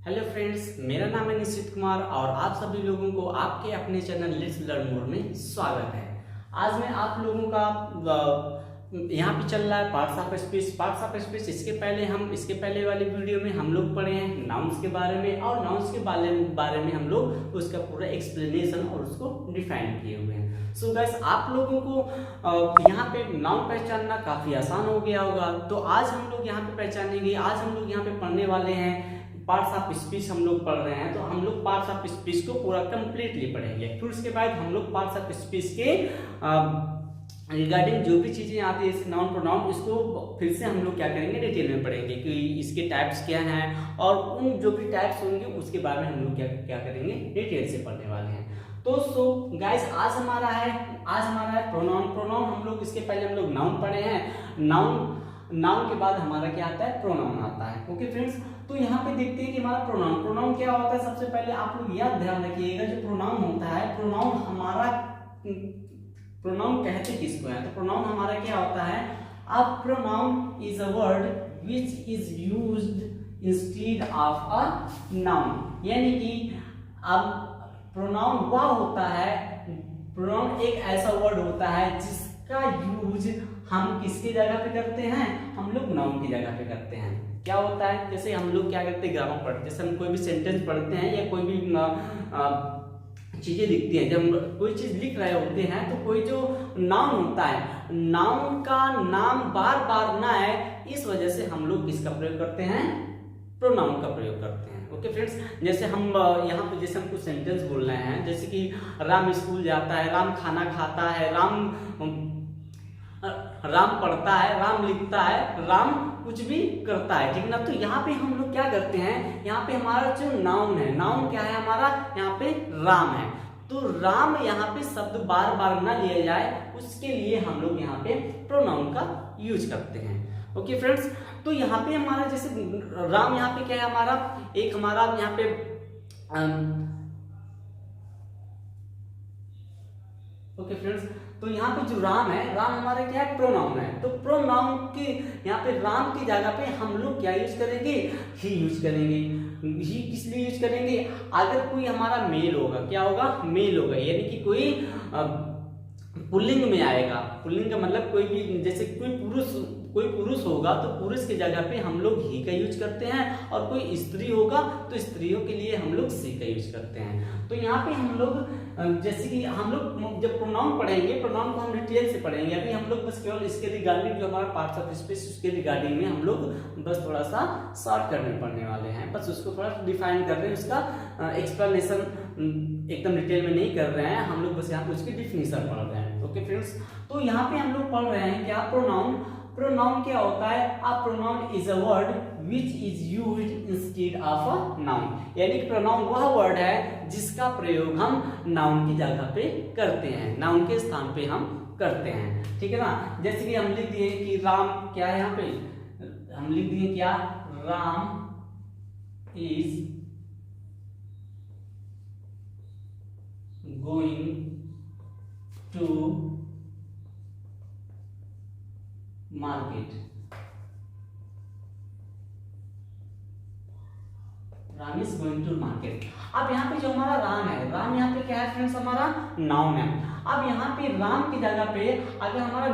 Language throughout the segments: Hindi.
हेलो फ्रेंड्स, मेरा नाम है निश्चित कुमार और आप सभी लोगों को आपके अपने चैनल लेट्स लर्न मोर में स्वागत है। आज मैं आप लोगों का यहाँ पे चल रहा है पार्ट्स ऑफ स्पीच। इसके पहले वाली वीडियो में हम लोग पढ़े हैं नाउन्स के बारे में और नाउन्स के बारे में हम लोग उसका पूरा एक्सप्लेनेशन और उसको डिफाइन किए हुए हैं। सो गाइस, आप लोगों को यहाँ पे नाउन पहचानना काफी आसान हो गया होगा। तो आज हम लोग यहाँ पे पहचानेंगे, आज हम लोग यहाँ पे पढ़ने वाले हैं पार्ट्स ऑफ स्पीच। हम लोग पढ़ रहे हैं तो हम लोग पार्ट्स ऑफ स्पीच को पूरा कंप्लीटली पढ़ेंगे। फिर उसके बाद हम लोग पार्ट्स ऑफ स्पीच के रिगार्डिंग जो भी चीजें आती है नाउन प्रोनाउन, इसको फिर से हम लोग क्या करेंगे, डिटेल में पढ़ेंगे कि इसके टाइप्स क्या हैं और उन जो भी टाइप्स होंगे उसके बारे में हम लोग क्या करेंगे, डिटेल से पढ़ने वाले हैं। तो सो गाइस, आज हमारा है प्रोनाउन। हम लोग इसके पहले हम लोग नाउन पढ़े हैं। नाउन के बाद हमारा क्या आता है, प्रोनाउन आता है। ओके फ्रेंड्स, तो यहाँ पे देखते हैं कि हमारा प्रोनाउन क्या होता है। सबसे पहले आप लोग यह ध्यान रखिएगा, जो प्रोनाउन होता है, प्रोनाउन कहते किसको है। तो प्रोनाउन हमारा क्या होता है, a pronoun is a word which is used instead of a noun. यानी कि अब प्रोनाउन वह होता है, प्रोनाउन एक ऐसा वर्ड होता है जिसका यूज हम किसकी जगह पे करते हैं, हम लोग नाउन की जगह पे करते हैं। क्या होता है, जैसे हम लोग क्या करते हैं, ग्रामर पढ़ते, जैसे हम कोई भी सेंटेंस पढ़ते हैं या कोई भी चीजें लिखते हैं। जब कोई चीज लिख रहे होते हैं तो कोई जो नाउन होता है, नाउन का नाम बार बार ना है, इस वजह से हम लोग किसका प्रयोग करते हैं, प्रोनाउन का प्रयोग करते हैं। ओके फ्रेंड्स, जैसे हम यहाँ पे जैसे हम कुछ सेंटेंस बोल रहे हैं, जैसे कि राम स्कूल जाता है, राम खाना खाता है, राम पढ़ता है, राम लिखता है, राम कुछ भी करता है, ठीक ना। तो यहाँ पे हम लोग क्या करते हैं, यहाँ पे हमारा जो नाउन है, नाउन क्या है हमारा, यहाँ पे राम है। तो राम यहाँ पे शब्द बार बार ना लिया जाए, उसके लिए हम लोग यहाँ पे प्रोनाउन का यूज करते हैं। ओके फ्रेंड्स, तो यहाँ पे हमारा जैसे राम यहाँ पे क्या है हमारा, एक हमारा यहाँ पे ओके फ्रेंड्स, तो यहाँ पे जो राम है, राम हमारे क्या है, प्रोनाउन है। तो प्रोनाउन के यहाँ पे राम की जगह पे हम लोग क्या यूज करेंगे, ही यूज करेंगे। ही किस लिए यूज करेंगे, अगर कोई हमारा मेल होगा, क्या होगा, मेल होगा, यानी कि कोई पुल्लिंग में आएगा। पुल्लिंग का मतलब कोई भी, जैसे कोई पुरुष होगा तो पुरुष की जगह पे हम लोग ही का यूज करते हैं, और कोई स्त्री होगा तो स्त्रियों के लिए हम लोग सी का यूज करते हैं। तो यहाँ पे हम लोग जैसे कि हम लोग जब प्रोनाउन पढ़ेंगे, प्रोनाउन को हम डिटेल से पढ़ेंगे। अभी हम लोग बस केवल इसके रिगार्डिंग जो हमारा पार्ट्स ऑफ स्पीच, उसके रिगार्डिंग में हम लोग बस थोड़ा सा शॉर्ट करने पढ़ने वाले हैं, बस उसको थोड़ा डिफाइन कर रहे हैं, उसका एक्सप्लेनेशन एकदम डिटेल में नहीं कर रहे हैं हम लोग, बस यहाँ पे उसकी डिफिनेशन पढ़ रहे हैं। ओके फ्रेंड्स, तो यहाँ पे हम लोग पढ़ रहे हैं क्या, प्रोनाउन क्या होता है, a pronoun is a word which is used instead of a noun. यानी कि प्रोनाउन वह वर्ड है जिसका प्रयोग हम नाउन की जगह पे करते हैं, नाउन के स्थान पे हम करते हैं, ठीक है ना। जैसे कि हम लिख दिए कि राम क्या है, यहाँ पे हम लिख दिए क्या, Ram is going to market. Ram is going to market. अब यहाँ पे जो हमारा राम है, राम यहाँ पे क्या है फ्रेंड्स, हमारा नाउन है। अब यहाँ पे राम की जगह पे अगर हमारा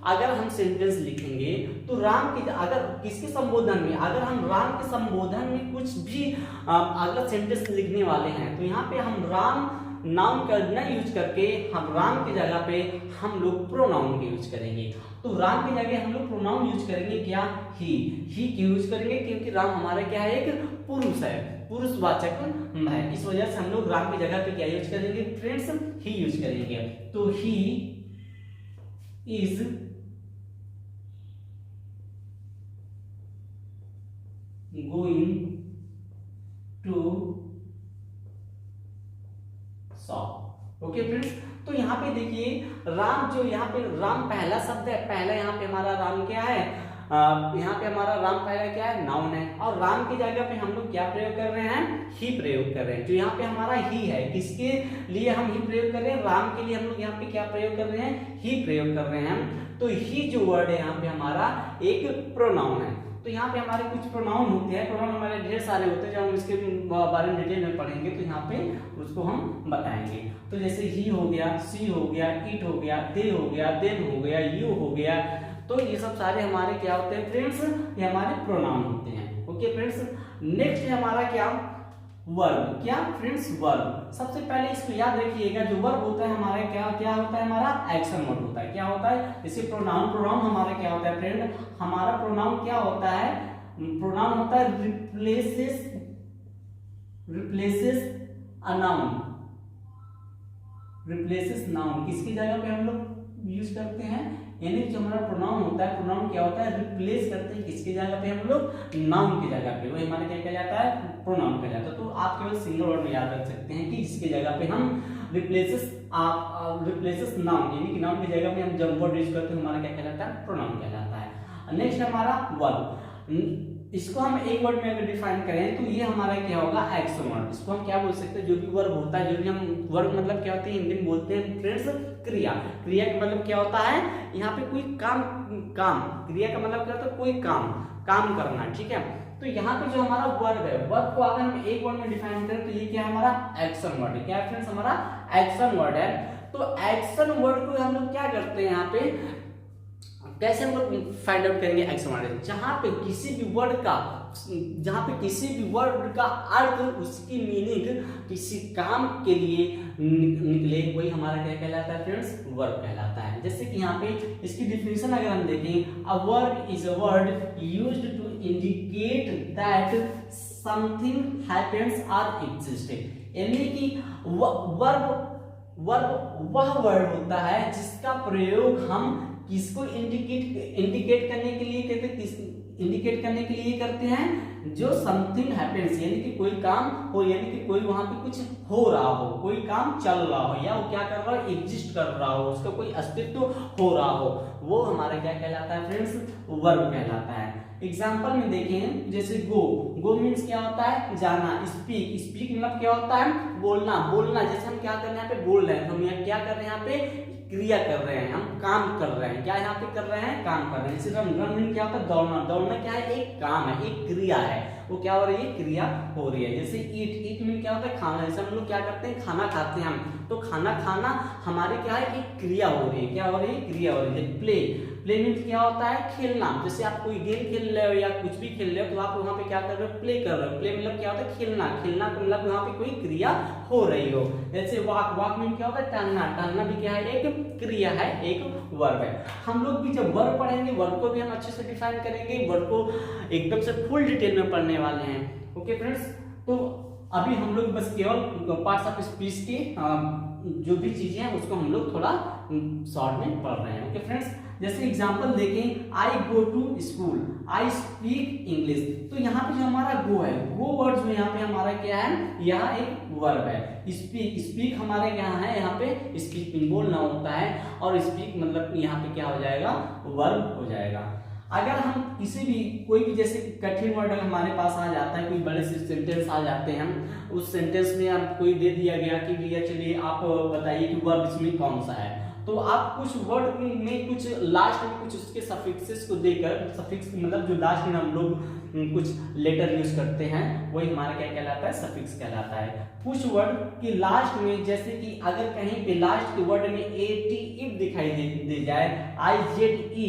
अगर हम सेंटेंस लिखेंगे तो राम की, अगर किसके संबोधन में, अगर हम राम के संबोधन में कुछ भी अगर सेंटेंस लिखने वाले हैं, तो यहाँ पे हम राम नाउन का न यूज करके हम राम की जगह पे हम लोग प्रोनाउन के यूज करेंगे। तो राम की जगह हम लोग प्रोनाउन यूज करेंगे क्या, ही क्यों यूज करेंगे, क्योंकि राम हमारा क्या है, एक पुरुष है, पुरुषवाचक है। इस वजह से हम लोग राम की जगह पे क्या यूज करेंगे फ्रेंड्स, ही यूज करेंगे। तो he is going to shop. Okay friends, तो यहाँ पे देखिए राम, जो यहाँ पे राम पहला शब्द है, पहला यहाँ पे हमारा राम क्या है, यहाँ पे हमारा राम पहला क्या है, नाउन है। और राम की जगह पे हम लोग क्या प्रयोग कर रहे हैं, ही प्रयोग कर रहे हैं। जो यहाँ पे हमारा ही है, किसके लिए हम ही प्रयोग कर रहे हैं, राम के लिए हम लोग यहाँ पे क्या प्रयोग कर रहे हैं, ही प्रयोग कर रहे हैं। तो ही जो वर्ड है यहाँ पे हमारा एक प्रोनाउन है। तो यहाँ पे हमारे कुछ प्रोनाउन होते हैं, प्रोनाउन हमारे ढेर सारे होते हैं, जब हम इसके बारे में डिटेल में पढ़ेंगे तो यहाँ पे उसको हम बताएंगे। तो जैसे ही हो गया, सी हो गया, इट हो गया, दे हो गया, देन हो गया, यू हो गया, तो ये सब सारे हमारे क्या होते हैं फ्रेंड्स, ये हमारे प्रोनाउन होते हैं। ओके फ्रेंड्स, नेक्स्ट है हमारा क्या, वर्ब। क्या फ्रेंड्स, वर्ब। सबसे पहले इसको याद रखिएगा, जो वर्ब होता है हमारा क्या होता है, हमारा एक्शन वर्ड होता है। क्या होता है, जैसे प्रोनाउन हमारा क्या होता है फ्रेंड, हमारा प्रोनाउन क्या होता है, प्रोनाउन होता है replaces a noun, replaces noun. किसकी जगह पे हम लोग यूज करते हैं, यानी जो हमारा प्रोनाउन होता है, प्रोनाउन क्या होता है, रिप्लेस करते हैं किसकी जगह पे, हम लोग नाउन की जगह पे, वही हमारा क्या कहलाता है, प्रोनाउन कहलाता है। तो आप केवल सिंगल वर्ड में याद रख सकते हैं कि जिसकी जगह पे हम रिप्लेसेस नाउन, यानी कि नाउन की जगह पे हम जब वर्ड यूज करते हैं हमारा क्या कहलाता है, प्रोनाउन कहलाता है। नेक्स्ट हमारा वर्ब। इसको हम एक वर्ड में अगर डिफाइन करें तो ये हमारा क्या होगा, एक्शन वर्ड। इसको हम क्या बोल सकते हैं, जो भी वर्ब होता है, जो भी हम वर्ब मतलब क्या होते हैं, हिंदी में बोलते हैं फ्रेंड्स क्रिया। क्रिया का मतलब क्या होता है, यहाँ पे कोई काम, क्रिया का मतलब क्या होता है, कोई काम करना, ठीक है। तो यहाँ पे जो हमारा वर्ब है, वर्ब को अगर हम एक वर्ड में डिफाइन करें तो ये क्या है, हमारा एक्शन वर्ड है। क्या है फ्रेंड्स, हमारा एक्शन वर्ड है। तो एक्शन वर्ड को हम लोग क्या करते हैं, यहाँ पे कैसे हम लोग फाइंड आउट करेंगे एक्शन वर्ड, जहां पे किसी भी वर्ड का अर्थ, उसकी मीनिंग किसी काम के लिए निकले, वही हमारा क्या कहलाता है फ्रेंड्स, वर्ब कहलाता है। जैसे कि यहाँ पे इसकी डिफिनेशन अगर हम देखें, a verb is a word used to indicate that something happens और एग्जिस्ट, यानी कि वर्ब वह वर्ड होता है जिसका प्रयोग हम किसको इंडिकेट करने के लिए इंडिकेट करने के लिए करते हैं, जो समथिंग हैपेंस, यानी कि कोई काम हो, यानी कि कोई वहां पे कुछ हो रहा हो, कोई काम चल रहा हो, या वो क्या कर रहा है, एग्जिस्ट कर रहा हो, उसका कोई अस्तित्व हो रहा हो, वो हमारा क्या कहलाता है फ्रेंड्स, वर्ब कहलाता है। एग्जाम्पल में देखें, जैसे गो मीन्स क्या होता है, जाना। स्पीक मतलब क्या होता है, बोलना। जैसे हम क्या कर रहे हैं, यहाँ पे बोल रहे हैं, तो हम यहाँ क्या कर रहे हैं, यहाँ पे क्रिया कर रहे हैं, हम काम कर रहे हैं। क्या यहाँ पे कर रहे हैं, काम कर रहे हैं। जैसे रन मीन क्या होता है, दौड़ना क्या है, एक काम है, एक क्रिया है, वो क्या हो रही है, क्रिया हो रही है। जैसे ईट मीन क्या होता है, खाना। जैसे हम लोग क्या करते हैं, खाना खाते हैं हम, तो खाना हमारे क्या है, एक क्रिया हो रही है। क्या हो रही है, क्रिया हो रही है। प्ले मीन क्या होता है, खेलना। जैसे आप कोई गेम खेल रहे हो या कुछ भी खेल रहे हो, तो आप वहाँ पे क्या कर रहे हो, प्ले कर रहे हो। प्ले मतलब क्या होता है, खेलना मतलब वहाँ पे कोई क्रिया हो रही हो। जैसे वॉक मीन क्या होता है, टहलना भी क्या है, एक क्रिया है, एक वर्ब है। हम लोग भी जब वर्ब पढ़ेंगे, वर्ब को भी हम अच्छे से डिफाइन करेंगे, वर्ब को एकदम से फुल डिटेल में पढ़ने वाले हैं। ओके फ्रेंड्स, तो अभी हम लोग बस केवल पार्ट्स ऑफ स्पीच के जो भी चीजें हैं उसको हम लोग थोड़ा शॉर्ट में पढ़ रहे हैं। ओके फ्रेंड्स, जैसे एग्जांपल देखें, I go to school, I speak English. तो यहाँ पे जो हमारा गो है, गो वर्ड जो यहाँ पे हमारा क्या है, यहाँ एक वर्ब है। स्पीक हमारे यहाँ है, यहाँ पे स्पीकिंग बोलना होता है, और स्पीक मतलब यहाँ पे क्या हो जाएगा, वर्ब हो जाएगा। अगर हम किसी भी कोई भी जैसे कठिन वर्ड हमारे पास आ जाता है, कोई बड़े से सेंटेंस आ जाते हैं, उस सेंटेंस में आप कोई दे दिया गया कि भैया चलिए आप बताइए कि वर्ब इसमें कौन सा है, तो आप कुछ वर्ड में कुछ लास्ट में कुछ उसके सफिक्सेस को देकर, सफिक्स मतलब जो लास्ट में हम लोग कुछ लेटर यूज करते हैं, वही हमारा क्या कहलाता है, सफिक्स कहलाता है। कुछ वर्ड के लास्ट में, जैसे कि अगर कहीं पे लास्ट के वर्ड में एटी दिखाई दे जाए, IZEFY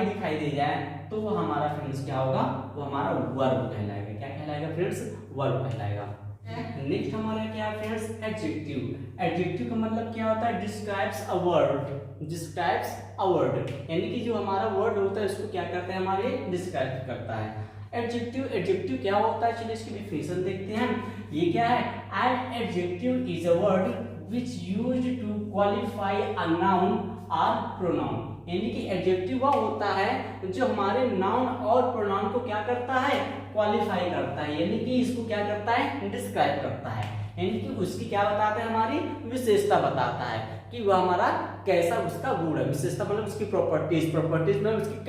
दिखाई दे जाए, तो वो हमारा फ्रेंड्स क्या होगा, वो हमारा वर्ब कहलाएगा। क्या कहलाएगा फ्रेंड्स, वर्ब कहलाएगा। नेक्स्ट हमारा क्या है फ्रेंड्स, एडजेक्टिव। एडजेक्टिव का मतलब क्या होता है, डिस्क्राइब्स अ वर्ड, यानी कि जो हमारा वर्ड होता है उसको क्या करता है, हमारे डिस्क्राइब करता है। एडजेक्टिव क्या होता है, चलिए इसकी डिफिनेशन देखते हैं। ये क्या है, an adjective is a word which used to qualify a noun और प्रोनाउन, यानी कि एडजेक्टिव वह होता है जो हमारे नाउन और प्रोनाउन को क्या करता है, क्वालिफाई करता है, यानी कि इसको क्या करता है, डिस्क्राइब करता है, यानी कि उसकी क्या बताता है, हमारी विशेषता बताता है कि वह हमारा कैसा उसका गुण है। विशेषता मतलब उसकी प्रॉपर्टीज मतलब उसकी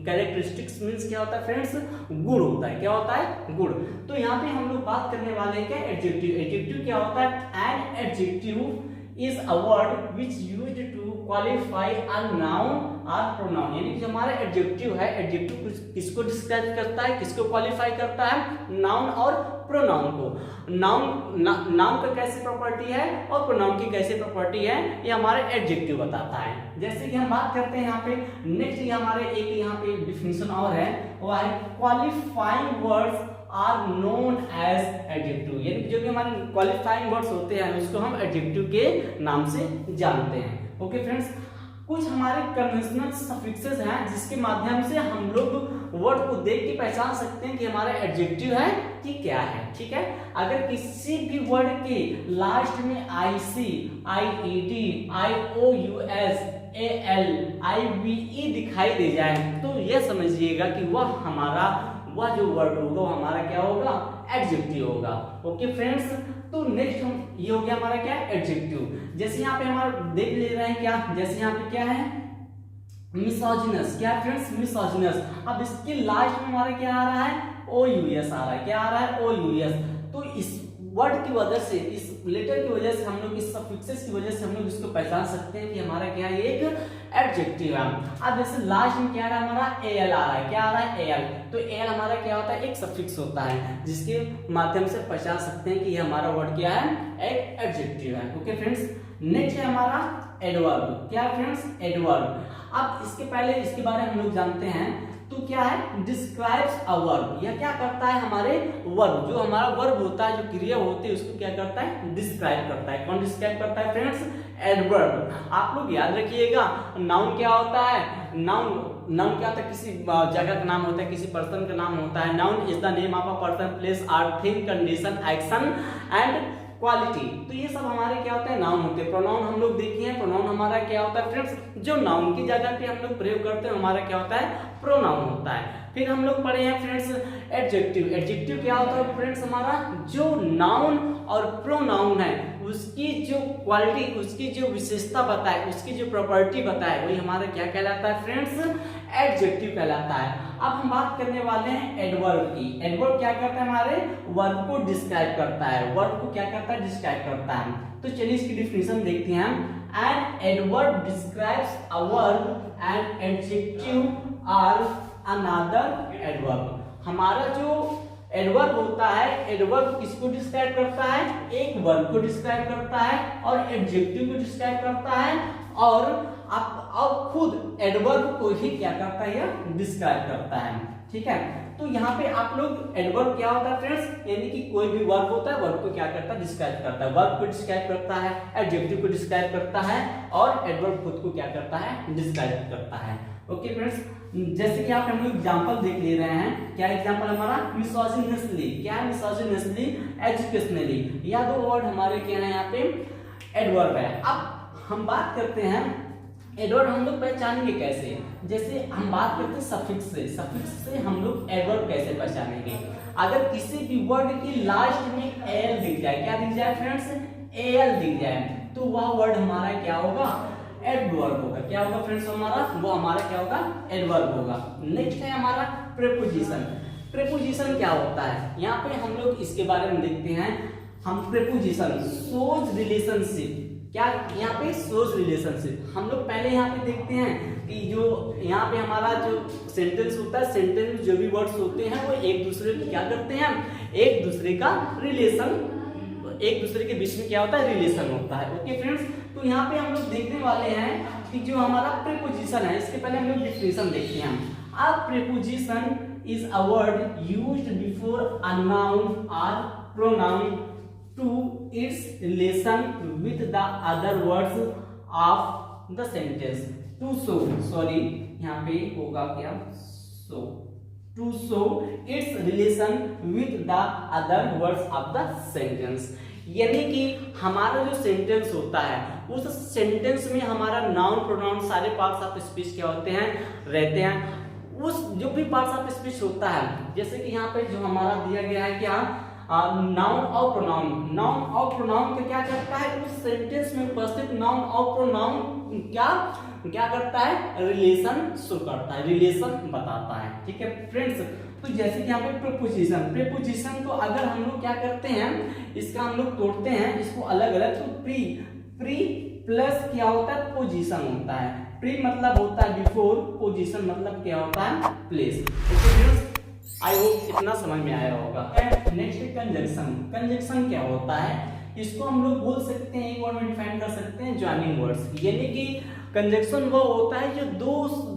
कैरेक्टरिस्टिक्स मींस क्या होता है फ्रेंड्स, गुण होता है। क्या होता है, गुण। तो यहाँ पे हम लोग बात करने वाले हैं क्या, एडजेक्टिव। एडजेक्टिव क्या होता है, an adjective is a word which used to qualify a noun और प्रोनाउन, यानी कि हमारा एडजेक्टिव है, एडजेक्टिव किसको डिस्क्राइब करता है, किसको क्वालिफाई करता है, नाउन और प्रोनाउन को। नाउन का कैसी प्रॉपर्टी है और प्रोनाउन की कैसी प्रॉपर्टी है, ये हमारा एडजेक्टिव बताता है। जैसे कि हम बात करते हैं यहाँ पे नेक्स्ट, ये हमारे एक यहाँ पे डिफिनेशन और है, वो है qualifying words are known as adjective, यानी जो कि हमारे क्वालिफाइंग वर्ड्स होते हैं उसको हम एडजेक्टिव के नाम से जानते हैं। ओके फ्रेंड्स, कुछ हमारे कन्वेंशनल सफिक्सेस हैं जिसके माध्यम से हम लोग वर्ड को देख के पहचान सकते हैं कि हमारा एडजेक्टिव है कि क्या है। ठीक है, अगर किसी भी वर्ड के लास्ट में IC, IED, IOUS, AL, IVE दिखाई दे जाए तो यह समझिएगा कि वह जो वर्ड होगा वो हमारा क्या होगा, एडजेक्टिव होगा। ओके फ्रेंड्स, तो नेक्स्ट हम ये हो गया हमारा क्या, एडजेक्टिव। जैसे यहाँ पे हमारा देख ले रहे हैं क्या, जैसे यहाँ पे क्या है, मिसोजिनस, क्या फ्रेंड्स, मिसोजिनस। अब इसके लास्ट में हमारा क्या आ रहा है, OUS आ रहा है, क्या आ रहा है, OUS। तो इस वर्ड की वजह से, इस लेटर की वजह से हम लोग, इस सफिक्सेस की वजह से हम लोग इसको पहचान सकते हैं कि हमारा क्या है, एक एडजेक्टिव है। अब जैसे लास्ट में क्या आ रहा है, हमारा AL आ रहा है, क्या आ रहा है, AL। तो AL हमारा क्या होता है, एक सफिक्स होता है जिसके माध्यम से पहचान सकते हैं कि ये हमारा वर्ड क्या है, एक एडजेक्टिव है। ओके फ्रेंड्स, नेक्स्ट है हमारा एडवर्ब, क्या फ्रेंड्स, एडवर्ब। अब इसके पहले इसके बारे में हम लोग जानते हैं, तो क्या है, डिस्क्राइब्स अ वर्ब, यह क्या करता है, हमारे वर्ब, जो हमारा वर्ब होता है, जो क्रिया होती है उसको क्या करता है, डिस्क्राइब करता है। कौन डिस्क्राइब करता है फ्रेंड्स, एडवर्ब। आप लोग याद रखिएगा, नाउन क्या होता है, नाउन क्या होता है, किसी जगह का नाम होता है, किसी पर्सन का नाम होता है। Noun is the name of a person, place, or, thing, condition, action and quality. तो ये सब हमारे क्या होते हैं, नाउन होते हैं। प्रोनाउन हम लोग देखिए, प्रोनाउन हमारा क्या होता है फ्रेंड्स, जो नाउन की जगह पे हम लोग प्रयोग करते हैं हमारा क्या होता है, प्रोनाउन होता है। फिर हम लोग पढ़े हैं फ्रेंड्स एडजेक्टिव। एडजेक्टिव क्या होता है फ्रेंड्स, हमारा जो नाउन और प्रोनाउन है उसकी जो क्वालिटी, उसकी जो विशेषता बताए, उसकी जो प्रॉपर्टी बताए, वही हमारा क्या कहलाता है फ्रेंड्स, एडजेक्टिव कहलाता है। अब हम बात करने वाले हैं एडवर्ब की। एडवर्ब क्या करता है, हमारे वर्ब को डिस्क्राइब करता है, वर्ब को क्या करता है, डिस्क्राइब करता है। तो चलिए इसकी डिफिनेशन देखते हैं हम। An adverb describes a verb and adjective or another adverb. हमारा जो एडवर्ब होता है, एडवर्ब किसको डिस्क्राइब करता है, एक वर्ब को डिस्क्राइब करता है और एडजेक्टिव को डिस्क्राइब करता है, और अब खुद एडवर्ब को ही क्या करता है, डिस्क्राइब करता है। ठीक है, तो यहाँ पे आप लोग एडवर्ब क्या होता है फ्रेंड्स, यानी कि कोई भी वर्ब होता है, वर्ब को क्या करता है, डिस्क्राइब करता है। वर्ब को डिस्क्राइब करता है, एडजेक्टिव को डिस्क्राइब करता है, और एडवर्ब खुद को क्या करता है, डिस्क्राइब करता है। ओके फ्रेंड्स, जैसे कि आप हम लोग एग्जांपल देख ले रहे हैं, क्या एग्जांपल हमारा, मिसोजिनसली, क्या है, मिसोजिनसली, एजुकेशनली, या दो वर्ड हमारे क्या है यहाँ पे एडवर्ब है। अब हम बात करते हैं एडवर्ब हम लोग पहचानेंगे कैसे, जैसे हम बात करते हैं सफिक्स से। सफिक्स से हम लोग एडवर्ब कैसे पहचानेंगे, अगर किसी भी वर्ड की लास्ट में एल दिख जाए, क्या दिख जाए फ्रेंड्स, एल दिख जाए, तो वह वर्ड हमारा क्या होगा, एडवर्ब होगा। क्या होगा फ्रेंड्स, वो हमारा क्या होगा, एडवर्ब होगा। नेक्स्ट है हमारा प्रीपोजिशन। प्रीपोजिशन क्या होता है, यहाँ पे हम लोग इसके बारे में देखते हैं। हम प्रीपोजिशन शोज रिलेशनशिप, क्या यहाँ पे शोज रिलेशनशिप। हम लोग पहले यहाँ पे देखते हैं कि जो यहाँ पे हमारा जो सेंटेंस होता है, सेंटेंस में जो भी वर्ड्स होते हैं वो एक दूसरे को क्या करते हैं, एक दूसरे का रिलेशन, एक दूसरे के बीच में क्या होता है, रिलेशन होता है। ओके फ्रेंड्स, तो यहाँ पे हम लोग देखने वाले हैं कि जो हमारा प्रीपोजिशन है, इसके पहले हम लोग डिफिनेशन देखते हैं। अ preposition is a word used before a noun और pronoun to its relation with the other words of the sentence to show, sorry यहाँ पे होगा क्या, so to show its relation with the other words of the sentence। यानी कि हमारा जो सेंटेंस होता है उस सेंटेंस में हमारा नाउन प्रोनाउन सारे पार्ट्स ऑफ स्पीच क्या होते हैं, रहते हैं। उस जो भी पार्ट्स ऑफ स्पीच होता है, जैसे कि यहाँ पे जो हमारा दिया गया है क्या, नाउन और प्रोनाउन। नाउन और प्रोनाउन का क्या करता है, उस सेंटेंस में उपस्थित नाउन और प्रोनाउन क्या करता है, रिलेशन शो करता है, रिलेशन बताता है। ठीक है फ्रेंड्स, तो जैसे कि यहाँ पे प्रीपोजिशन, प्रीपोजिशन को अगर हम लोग क्या करते हैं, इसका हम लोग तोड़ते हैं इसको अलग अलग, तो प्री प्लस क्या होता है, पोजीशन होता है। प्री मतलब होता है बिफोर, पोजीशन मतलब क्या होता है, place. Okay friends, I hope इतना समझ में आया होगा। Next conjunction. कंजंक्शन क्या होता है, इसको हम लोग बोल सकते हैं, एक वर्ड में डिफाइन कर सकते हैं, ज्वाइनिंग वर्ड्स। यानी कि कंजंक्शन वो होता है जो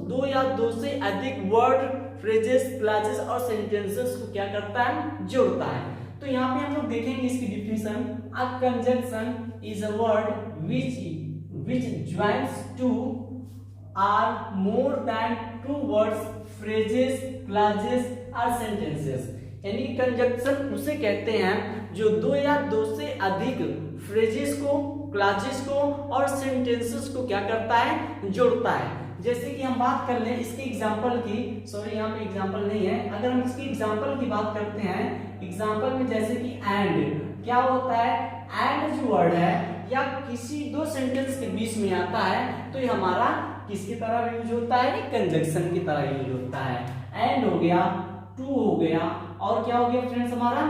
दो या दो से अधिक वर्ड, फ्रेजेस, क्लॉजेस और सेंटेंसेस को क्या करता है, जोड़ता है। तो यहाँ पे हम लोग देखेंगे इसकी definition. A conjunction is a word which joins two or more than two words, phrases, clauses or sentences। यानी कंजंक्शन उसे कहते हैं जो दो या दो से अधिक फ्रेजेस को, क्लॉजेस को और सेंटेंसेस को क्या करता है, जोड़ता है। जैसे कि हम बात कर लें इसके एग्जांपल की, सॉरी यहाँ पे एग्जांपल नहीं है, अगर हम इसकी एग्जांपल की बात करते हैं, एग्जांपल में जैसे कि एंड क्या होता है, एंड जो वर्ड है या किसी दो सेंटेंस के बीच में आता है तो ये हमारा किसकी तरह यूज होता है, कंजंक्शन की तरह यूज होता है। एंड हो गया, टू हो गया, और क्या हो गया फ्रेंड्स, हमारा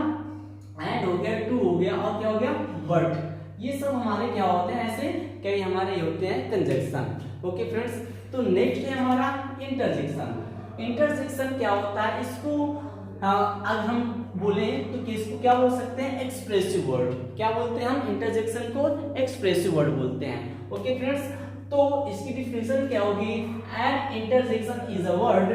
एंड हो गया, टू हो गया, और क्या हो गया, बट। ये सब हमारे क्या होते हैं, ऐसे कई हमारे होते हैं कंजंक्शन। ओके फ्रेंड्स, तो नेक्स्ट है हमारा इंटरजेक्शन। इंटरजेक्शन क्या होता है, इसको अगर हम बोले तो किसको क्या बोल सकते हैं, एक्सप्रेसिव वर्ड। क्या बोलते हैं हम, इंटरजेक्शन को एक्सप्रेसिव वर्ड बोलते हैं। ओके फ्रेंड्स, तो इसकी डिफिनेशन क्या होगी, an interjection is a word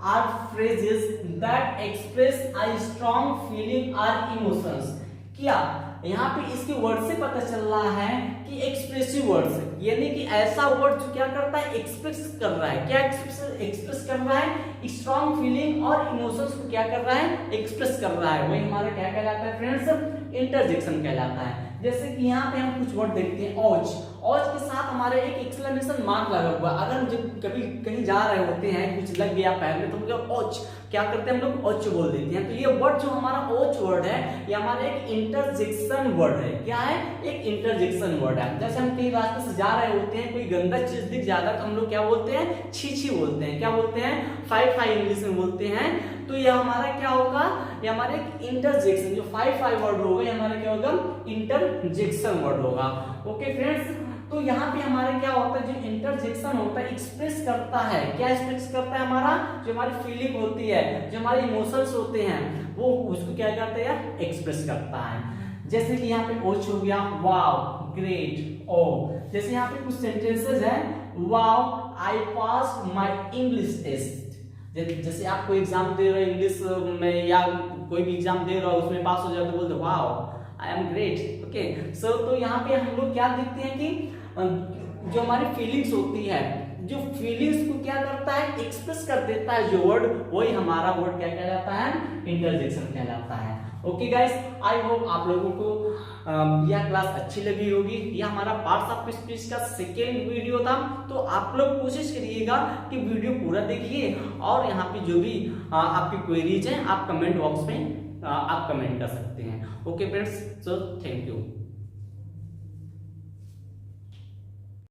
or phrases that express a strong feeling और इमोशंस। क्या यहाँ पे इसके वर्ड से पता चल रहा है कि एक्सप्रेसिव वर्ड्स, यानी कि ऐसा वर्ड जो क्या करता है, एक्सप्रेस कर रहा है। क्या एक्सप्रेस कर रहा है, स्ट्रॉन्ग फीलिंग और इमोशंस को क्या कर रहा है, एक्सप्रेस कर रहा है। वही हमारा क्या कहलाता है फ्रेंड्स, इंटरजेक्शन कहलाता है। जैसे कि यहाँ पे हम कुछ वर्ड देखते हैं, औज। औज के साथ हमारे एक एक्सक्लेमेशन मार्क लगा हुआ। अगर हम जब कभी कहीं जा रहे होते हैं, कुछ लग गया पैर में, तो हम लोग औज क्या करते हैं, हम लोग औच बोल देते हैं। तो ये वर्ड जो हमारा औच वर्ड है, ये हमारा एक इंटरजेक्शन वर्ड है। क्या है, एक इंटरजेक्शन वर्ड है। जैसे हम कहीं रास्ते से जा रहे होते हैं, कोई गंदा चीज दिख जाता है तो हम लोग क्या बोलते हैं, छी छी बोलते हैं। क्या बोलते हैं, फाई फाई इंग्लिश में बोलते हैं। तो ये हमारा क्या होगा, ये हमारा एक इंटरजेक्शन, जो फाई वर्ड होगा, ये हमारा क्या होगा, इंटरजेक्शन वर्ड होगा। ओके फ्रेंड्स, तो यहाँ पे हमारे क्या होता है, जो इंटरजेक्शन होता है, एक्सप्रेस करता है। क्या एक्सप्रेस करता है, हमारा जो हमारी फीलिंग होती है, जो हमारे इमोशंस होते हैं, वो उसको क्या करता है, एक्सप्रेस करता है। जैसे कि यहाँ पे ओच हो गया, वाव, ग्रेट, ओ। जैसे यहाँ पे कुछ सेंटेंसेस है, wow I passed my English test. जैसे आप कोई एग्जाम दे रहे हो इंग्लिश में, या कोई भी एग्जाम दे रहे हो, उसमें पास हो जाए तो बोलते wow I am great. Okay so, तो यहाँ पे हम लोग क्या देखते हैं कि जो हमारी फीलिंग्स होती है, जो फीलिंग्स को क्या करता है, एक्सप्रेस कर देता है जो वर्ड, वही हमारा वर्ड क्या कहलाता है, इंटरजेक्शन कहलाता है। ओके गाइस, आई होप आप लोगों को यह क्लास अच्छी लगी होगी। यह हमारा पार्ट्स ऑफ स्पीच का सेकेंड वीडियो था। तो आप लोग कोशिश करिएगा कि वीडियो पूरा देखिए, और यहाँ पे जो भी आपकी क्वेरीज हैं, आप कमेंट बॉक्स में आप कमेंट कर सकते हैं। Okay friends, so thank you.